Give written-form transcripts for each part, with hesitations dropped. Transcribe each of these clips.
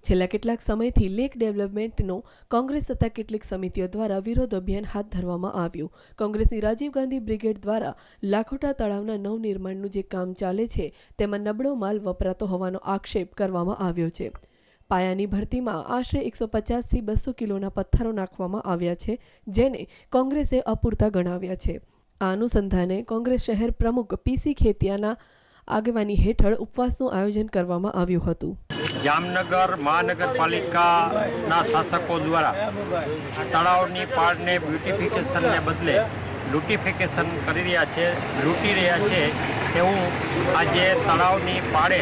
છેલ્લા કેટલાક સમયથી લેક ડેવલપમેન્ટનો કોંગ્રેસ તથા કેટલીક સમિતિઓ દ્વારા વિરોધ અભિયાન હાથ ધરવામાં આવ્યું। કોંગ્રેસની રાજીવ ગાંધી બ્રિગેડ દ્વારા લાખોટા તળાવના નવનિર્માણનું જે કામ ચાલે છે તેમાં નબળો માલ વપરાતો હોવાનો આક્ષેપ કરવામાં આવ્યો છે। પાયાની ભરતીમાં આશરે 150 થી 200 કિલોના પથ્થરો નાખવામાં આવ્યા છે, જેને કોંગ્રેસે અપૂરતા ગણાવ્યા છે। આ અનુસંધાને કોંગ્રેસ શહેર પ્રમુખ પીસી ખેતિયાના આગેવાની હેઠળ ઉપવાસનું આયોજન કરવામાં આવ્યું હતું। જામનગર મહાનગરપાલિકાના શાસકો દ્વારા તળાવની પાળને બ્યુટિફિકેશનને બદલે લૂંટિફિકેશન કરી રહ્યા છે, લૂંટી રહ્યા છે તેવું આજે તળાવની પાળે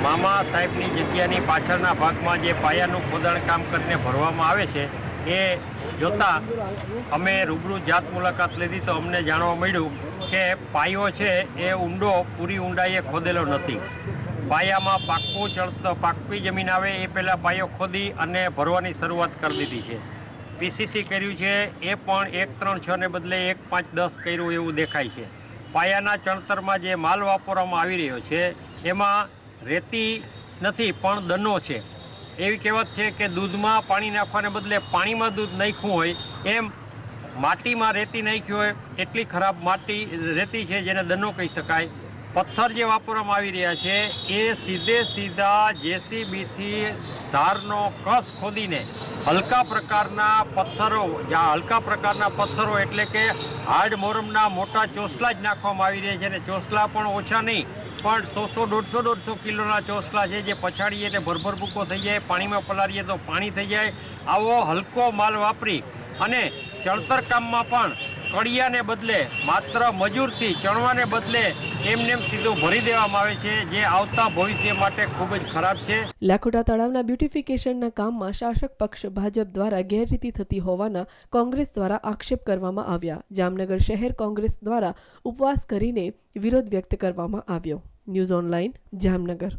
મામા સાહેબની જગ્યાની પાછળના ભાગમાં જે પાયાનું ખોદાણ કામ કરીને ભરવામાં આવે છે એ જોતાં અમે રૂબરૂ જાત મુલાકાત લીધી તો અમને જાણવા મળ્યું કે પાયો છે એ ઊંડો પૂરી ઊંડાઈએ ખોદેલો નથી। પાયામાં પાક્કી જમીન આવે એ પહેલાં પાયો ખોદી અને ભરવાની શરૂઆત કરી દીધી છે। પીસીસી કર્યું છે એ પણ 1-3-6 ને બદલે 1-5-10 કર્યું એવું દેખાય છે। પાયાના ચણતરમાં જે માલ વાપરવામાં આવી રહ્યો છે એમાં રેતી નથી પણ દનો છે। એવી કહેવત છે કે દૂધમાં પાણી નાખવાને બદલે પાણીમાં દૂધ નાખ્યું હોય એમ માટીમાં રેતી નાખી હોય એટલી ખરાબ રેતી છે જેને દનો કહી શકાય। પથ્થર જે વાપરવામાં આવી રહ્યા છે એ સીધા જેસીબીથી ધારનો કસ ખોદીને હલકા પ્રકારના પથ્થરો એટલે કે હાર્ડ મોરમના મોટા ચોસલા જ નાખવામાં આવી રહ્યા છે અને ચોસલા પણ ઓછા નહીં પણ 100-150 કિલોના ચોસલા છે જે પછાડીએ એટલે ભરભર ભૂકો થઈ જાય, પાણીમાં પલાળીએ તો પાણી થઈ જાય। આવો હલકો માલ વાપરી અને ચણતર કામમાં પણ કડિયાને બદલે માત્ર મજૂરથી ચણવાને બદલે એમને સીધું ભરી દેવામાં આવે છે, જે આવતા ભવિષ્ય માટે ખૂબ જ ખરાબ છે। લાખોટા તળાવના બ્યુટિફિકેશનના કામમાં શાસક પક્ષ ભાજપ દ્વારા ગેરરીતિ થતી હોવાના કોંગ્રેસ દ્વારા આક્ષેપ કરવામાં આવ્યા। જામનગર શહેર કોંગ્રેસ દ્વારા ઉપવાસ કરીને વિરોધ વ્યક્ત કરવામાં આવ્યો। News online, Jamnagar.